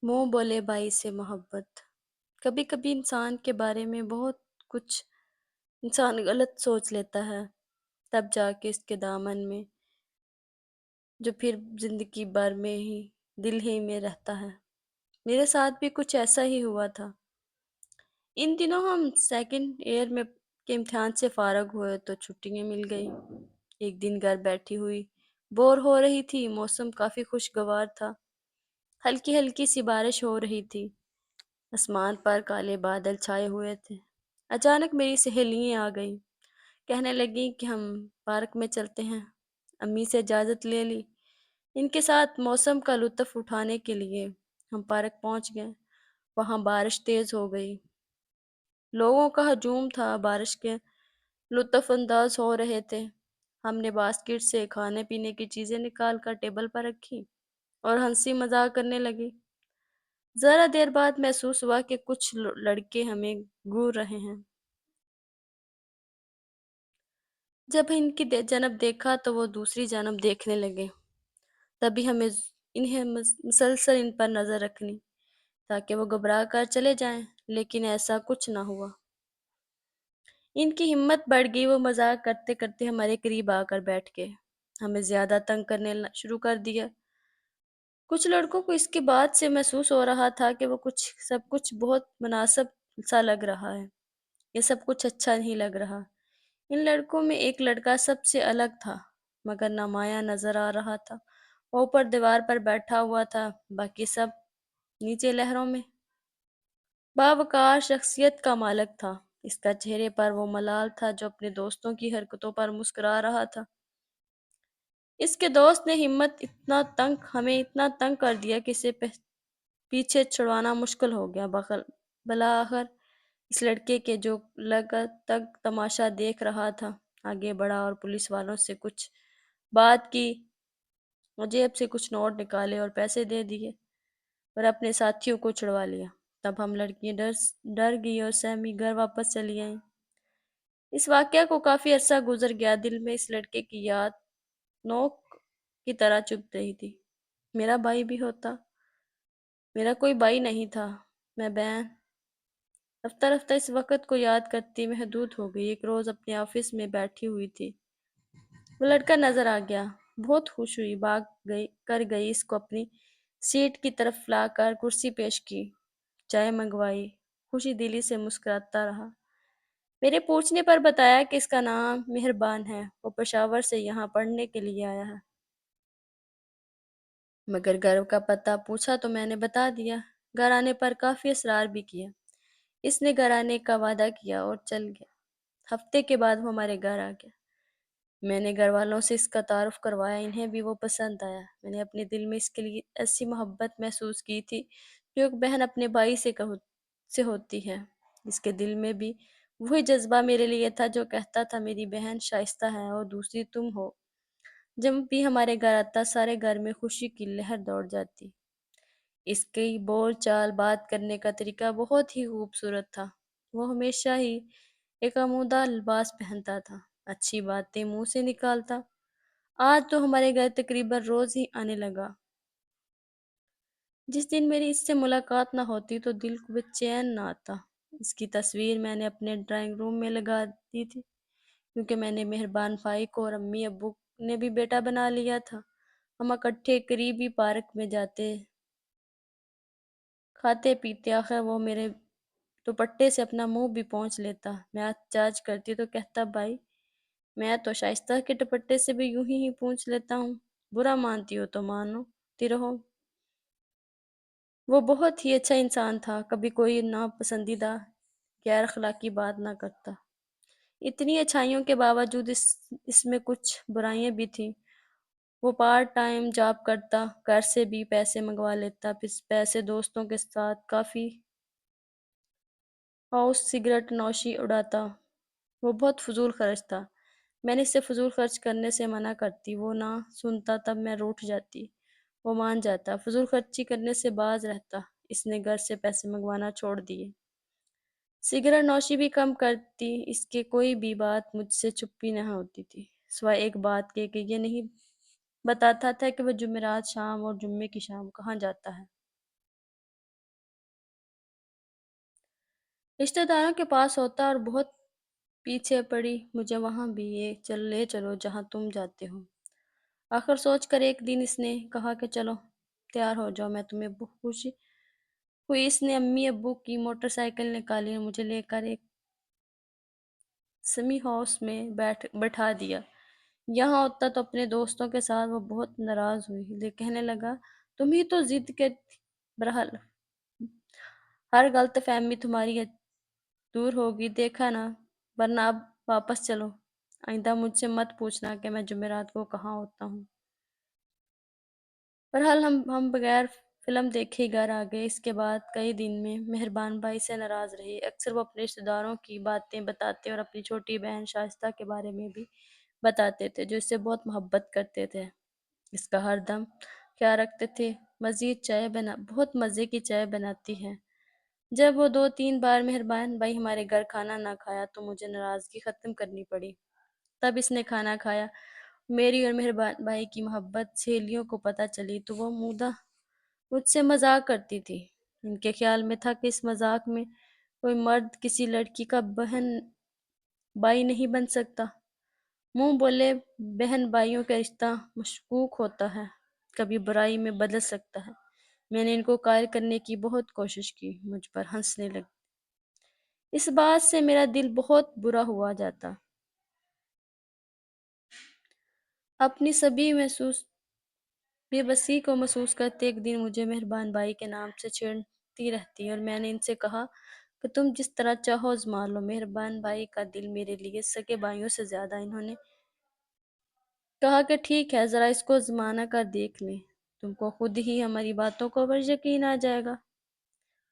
منہ بولے بائی سے محبت۔ کبھی کبھی انسان کے بارے میں بہت کچھ انسان غلط سوچ لیتا ہے، تب جا کے اس کے دامن میں جو پھر زندگی بھر میں ہی دل ہی میں رہتا ہے۔ میرے ساتھ بھی کچھ ایسا ہی ہوا تھا۔ ان دنوں ہم سیکنڈ ایئر میں کے امتحان سے فارغ ہوئے تو چھٹیاں مل گئی۔ ایک دن گھر بیٹھی ہوئی بور ہو رہی تھی، موسم کافی خوشگوار تھا، ہلکی ہلکی سی بارش ہو رہی تھی، آسمان پر کالے بادل چھائے ہوئے تھے۔ اچانک میری سہیلیاں آ گئیں، کہنے لگیں کہ ہم پارک میں چلتے ہیں۔ امی سے اجازت لے لی، ان کے ساتھ موسم کا لطف اٹھانے کے لیے ہم پارک پہنچ گئے۔ وہاں بارش تیز ہو گئی، لوگوں کا ہجوم تھا، بارش کے لطف انداز ہو رہے تھے۔ ہم نے باسکٹ سے کھانے پینے کی چیزیں نکال کر ٹیبل پر رکھی اور ہنسی مذاق کرنے لگے۔ ذرا دیر بعد محسوس ہوا کہ کچھ لڑکے ہمیں گور رہے ہیں۔ جب ان کی جانب دیکھا تو وہ دوسری جانب دیکھنے لگے۔ تبھی ہمیں انہیں مسلسل ان پر نظر رکھنی تاکہ وہ گھبرا کر چلے جائیں، لیکن ایسا کچھ نہ ہوا۔ ان کی ہمت بڑھ گئی، وہ مذاق کرتے کرتے ہمارے قریب آ کر بیٹھ گئے، ہمیں زیادہ تنگ کرنے شروع کر دیا۔ کچھ لڑکوں کو اس کے بعد سے محسوس ہو رہا تھا کہ وہ سب کچھ بہت مناسب سا لگ رہا ہے، یہ سب کچھ اچھا نہیں لگ رہا۔ ان لڑکوں میں ایک لڑکا سب سے الگ تھا، مگر نمایاں نظر آ رہا تھا۔ وہ اوپر دیوار پر بیٹھا ہوا تھا، باقی سب نیچے لہروں میں۔ باوقار شخصیت کا مالک تھا، اس کا چہرے پر وہ ملال تھا جو اپنے دوستوں کی حرکتوں پر مسکرا رہا تھا۔ اس کے دوست نے ہمیں اتنا تنگ کر دیا کہ اسے پیچھے چھڑوانا مشکل ہو گیا۔ بلاخر اس لڑکے کے جو لگا تک تماشا دیکھ رہا تھا آگے بڑھا اور پولیس والوں سے کچھ بات کی، جیب سے کچھ نوٹ نکالے اور پیسے دے دیے اور اپنے ساتھیوں کو چھڑوا لیا۔ تب ہم لڑکیاں ڈر گئی اور سہمی گھر واپس چلی آئیں۔ اس واقعہ کو کافی عرصہ گزر گیا، دل میں اس لڑکے کی یاد نوک کی طرح چبھ رہی تھی۔ میرا بھائی بھی ہوتا، میرا کوئی بھائی نہیں تھا، میں بہن۔ رفتہ رفتہ اس وقت کو یاد کرتی محدود ہو گئی۔ ایک روز اپنے آفس میں بیٹھی ہوئی تھی، وہ لڑکا نظر آ گیا، بہت خوش ہوئی، کر گئی اس کو اپنی سیٹ کی طرف لا کر کرسی پیش کی، چائے منگوائی، خوشی دلی سے مسکراتا رہا۔ میرے پوچھنے پر بتایا کہ اس کا نام مہربان ہے، وہ پشاور سے یہاں پڑھنے کے لیے آیا ہے۔ مگر گھر کا پتہ پوچھا تو میں نے بتا دیا۔ گھر آنے پر کافی اصرار بھی کیا، اس نے گھر آنے کا وعدہ کیا اور چل گیا۔ ہفتے کے بعد وہ ہمارے گھر آ گیا۔ میں نے گھر والوں سے اس کا تعارف کروایا، انہیں بھی وہ پسند آیا۔ میں نے اپنے دل میں اس کے لیے ایسی محبت محسوس کی تھی جو ایک بہن اپنے بھائی سے ہوتی ہے۔ اس کے دل میں بھی وہی جذبہ میرے لیے تھا جو کہتا تھا میری بہن شائستہ ہے اور دوسری تم ہو۔ جب بھی ہمارے گھر آتا سارے گھر میں خوشی کی لہر دوڑ جاتی۔ اس کی بول چال، بات کرنے کا طریقہ بہت ہی خوبصورت تھا۔ وہ ہمیشہ ہی ایک آمودہ لباس پہنتا تھا، اچھی باتیں منہ سے نکالتا۔ آج تو ہمارے گھر تقریباً روز ہی آنے لگا۔ جس دن میری اس سے ملاقات نہ ہوتی تو دل کو بے چین نہ آتا۔ اس کی تصویر میں نے اپنے ڈرائنگ روم میں لگا دی تھی، کیونکہ میں نے مہربان بھائی کو اور امی ابو نے بھی بیٹا بنا لیا تھا۔ ہم اکٹھے قریبی پارک میں جاتے، کھاتے پیتے، آخر وہ میرے دوپٹے سے اپنا منہ بھی پونچھ لیتا۔ میں احتجاج کرتی تو کہتا بھائی میں تو شائستہ کے دوپٹے سے بھی یوں ہی پونچھ لیتا ہوں، برا مانتی ہو تو مانتی رہو۔ وہ بہت ہی اچھا انسان تھا، کبھی کوئی ناپسندیدہ غیر اخلاقی بات نہ کرتا۔ اتنی اچھائیوں کے باوجود اس میں کچھ برائیاں بھی تھیں۔ وہ پارٹ ٹائم جاب کرتا، گھر سے بھی پیسے منگوا لیتا، پھر پیسے دوستوں کے ساتھ کافی ہاؤس سگریٹ نوشی اڑاتا۔ وہ بہت فضول خرچ تھا، میں نے اس سے فضول خرچ کرنے سے منع کرتی، وہ نہ سنتا، تب میں روٹھ جاتی، وہ مان جاتا، فضول خرچی کرنے سے باز رہتا۔ اس نے گھر سے پیسے منگوانا چھوڑ دیے، سگریٹ نوشی بھی کم کرتی، اس کے کوئی بھی بات مجھ سے چھپی نہ ہوتی تھی، سوائے ایک بات کے کہ یہ نہیں بتاتا تھا کہ وہ جمعرات شام اور جمعے کی شام کہاں جاتا ہے۔ رشتہ داروں کے پاس ہوتا اور بہت پیچھے پڑی مجھے وہاں بھی یہ لے چلو جہاں تم جاتے ہو۔ آخر سوچ کر ایک دن اس نے کہا کہ چلو تیار ہو جاؤ، میں تمہیں بہت خوشی ہوئی۔ اس نے امی ابو کی موٹر سائیکل نکالی اور مجھے لے کر ایک سمی ہاؤس میں بٹھا دیا۔ یہاں ہوتا تو اپنے دوستوں کے ساتھ وہ بہت ناراض ہوئی، لیکن کہنے لگا تم ہی تو ضد کے بہرحال ہر غلط فہمی تمہاری دور ہوگی، دیکھا نا، ورنہ اب واپس چلو، آئندہ مجھ سے مت پوچھنا کہ میں جمعرات کو کہاں ہوتا ہوں۔ بہرحال ہم بغیر فلم دیکھے ہی گھر آ گئے۔ اس کے بعد کئی دن میں مہربان بھائی سے ناراض رہی۔ اکثر وہ اپنے رشتہ داروں کی باتیں بتاتے اور اپنی چھوٹی بہن شائستہ کے بارے میں بھی بتاتے تھے، جو اس سے بہت محبت کرتے تھے، اس کا ہر دم خیال رکھتے تھے۔ بہت مزے کی چائے بناتی ہے۔ جب وہ 2 3 بار مہربان بھائی ہمارے گھر کھانا نہ کھایا تو مجھے ناراضگی ختم کرنی پڑی۔ تب اس نے کھانا کھایا۔ میری اور مہربان بھائی کی محبت سہیلیوں کو پتہ چلی تو وہ مجھ سے مذاق کرتی تھی۔ ان کے خیال میں تھا کہ اس مذاق میں کوئی مرد کسی لڑکی کا بہن بھائی نہیں بن سکتا۔ منہ بولے بہن بھائیوں کا رشتہ مشکوک ہوتا ہے، کبھی برائی میں بدل سکتا ہے۔ میں نے ان کو قائل کرنے کی بہت کوشش کی، مجھ پر ہنسنے لگ۔ اس بات سے میرا دل بہت برا ہوا جاتا۔ اپنی بے بسی کو محسوس کرتے ایک دن مجھے مہربان بھائی کے نام سے چھیڑتی رہتی اور میں نے ان سے کہا کہ تم جس طرح چاہو آزما لو۔ مہربان بھائی کا دل میرے لیے سگے بھائیوں سے زیادہ۔ انہوں نے کہا کہ ٹھیک ہے، ذرا اس کو آزما کر دیکھ لیں، تم کو خود ہی ہماری باتوں کو پر یقین آ جائے گا۔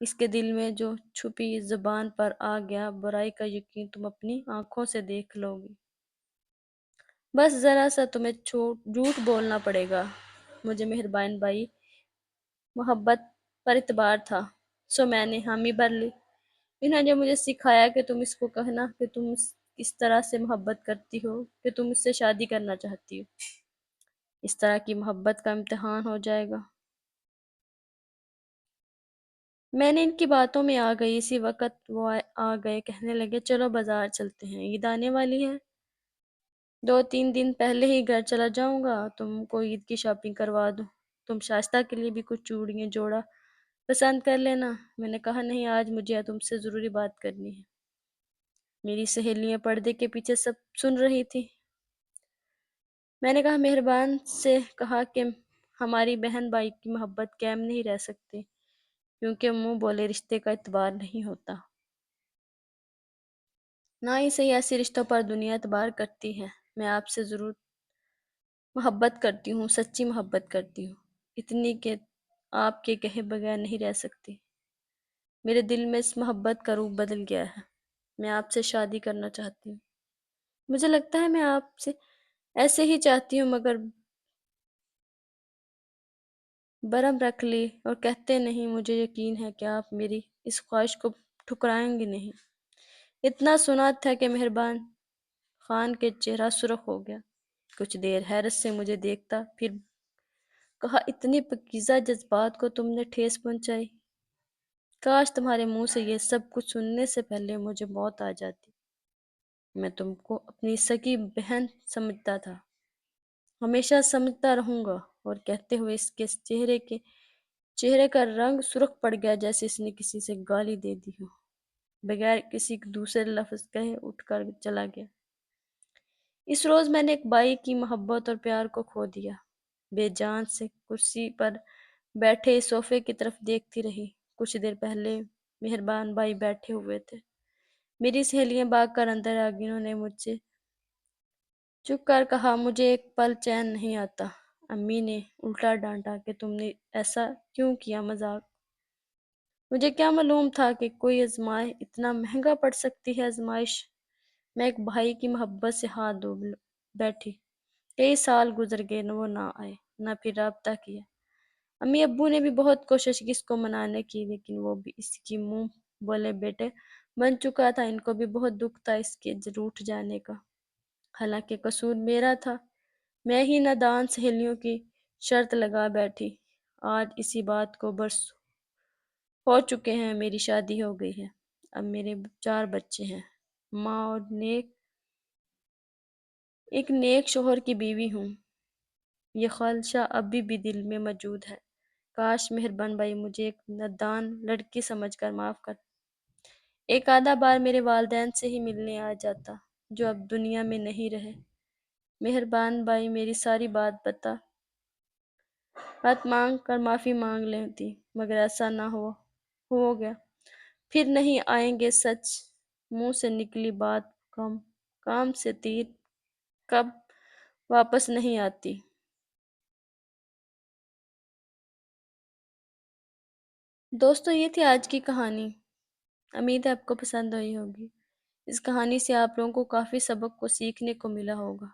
اس کے دل میں جو چھپی زبان پر آ گیا، برائی کا یقین تم اپنی آنکھوں سے دیکھ لو گی، بس ذرا سا تمہیں جھوٹ بولنا پڑے گا۔ مجھے مہربان بھائی محبت پر اعتبار تھا، سو میں نے حامی بھر لی۔ انہوں نے مجھے سکھایا کہ تم اس کو کہنا کہ تم اس طرح سے محبت کرتی ہو کہ تم اس سے شادی کرنا چاہتی ہو، اس طرح کی محبت کا امتحان ہو جائے گا۔ میں نے ان کی باتوں میں آ گئی۔ اسی وقت وہ آ گئے، کہنے لگے چلو بازار چلتے ہیں، عید آنے والی ہے، 2 3 دن پہلے ہی گھر چلا جاؤں گا، تم کو عید کی شاپنگ کروا دوں، تم شائستہ کے لیے بھی کچھ چوڑیاں جوڑا پسند کر لینا۔ میں نے کہا نہیں، آج مجھے تم سے ضروری بات کرنی ہے۔ میری سہیلیاں پردے کے پیچھے سب سن رہی تھی۔ میں نے کہا مہربان سے کہا کہ ہماری بہن بھائی کی محبت قائم نہیں رہ سکتی، کیونکہ منہ بولے رشتے کا اعتبار نہیں ہوتا، نہ ہی سیاسی رشتوں پر دنیا اعتبار کرتی ہے۔ میں آپ سے ضرور محبت کرتی ہوں، سچی محبت کرتی ہوں، اتنی کہ آپ کے کہے بغیر نہیں رہ سکتی۔ میرے دل میں اس محبت کا روپ بدل گیا ہے، میں آپ سے شادی کرنا چاہتی ہوں۔ مجھے لگتا ہے میں آپ سے ایسے ہی چاہتی ہوں، مگر برہم رکھ لی اور کہتے نہیں، مجھے یقین ہے کہ آپ میری اس خواہش کو ٹھکرائیں گے نہیں۔ اتنا سنا تھا کہ مہربان خان کے چہرہ سرخ ہو گیا، کچھ دیر حیرت سے مجھے دیکھتا، پھر کہا اتنی پاکیزہ جذبات کو تم نے ٹھیس پہنچائی، کاش تمہارے منہ سے یہ سب کچھ سننے سے پہلے مجھے موت آ جاتی۔ میں تم کو اپنی سکی بہن سمجھتا تھا، ہمیشہ سمجھتا رہوں گا۔ اور کہتے ہوئے اس کے چہرے کا رنگ سرخ پڑ گیا، جیسے اس نے کسی سے گالی دے دی ہو۔ بغیر کسی دوسرے لفظ کہے اٹھ کر چلا گیا۔ اس روز میں نے ایک بھائی کی محبت اور پیار کو کھو دیا۔ بے جان سے کرسی پر بیٹھے صوفے کی طرف دیکھتی رہی۔ کچھ دیر پہلے مہربان بھائی بیٹھے ہوئے تھے، میری سہیلیاں بھاگ کر اندر آ گئی۔ انہوں نے مجھ سے چپ کر کہا مجھے ایک پل چین نہیں آتا۔ امی نے الٹا ڈانٹا کہ تم نے ایسا کیوں کیا، مذاق؟ مجھے کیا معلوم تھا کہ کوئی آزمائش اتنا مہنگا پڑ سکتی ہے۔ آزمائش میں ایک بھائی کی محبت سے ہاتھ دھو بیٹھی۔ کئی سال گزر گئے، وہ نہ آئے، نہ پھر رابطہ کیا۔ امی ابو نے بھی بہت کوشش کی اس کو منانے کی، لیکن وہ بھی اس کی منہ بولے بیٹے بن چکا تھا۔ ان کو بھی بہت دکھ تھا اس کے روٹھ جانے کا، حالانکہ قصور میرا تھا، میں ہی نادان سہیلیوں کی شرط لگا بیٹھی۔ آج اسی بات کو برس ہو چکے ہیں، میری شادی ہو گئی ہے۔ اب میرے 4 بچے ہیں، ماں اور ایک نیک شوہر کی بیوی ہوں۔ یہ خواہشہ ابھی بھی دل میں موجود ہے۔ کاش مہربان بھائی مجھے ایک نادان لڑکی سمجھ کر معاف کر۔ ایک آدھا بار میرے والدین سے ہی ملنے آ جاتا، جو اب دنیا میں نہیں رہے۔ مہربان بھائی میری ساری بات مانگ کر معافی مانگ لیتی، مگر ایسا نہ ہو گیا۔ پھر نہیں آئیں گے سچ، منہ سے نکلی بات کام سے تیر کب واپس نہیں آتی۔ دوستو یہ تھی آج کی کہانی۔ امید ہے آپ کو پسند آئی ہوگی۔ اس کہانی سے آپ لوگوں کو کافی سبق کو سیکھنے کو ملا ہوگا۔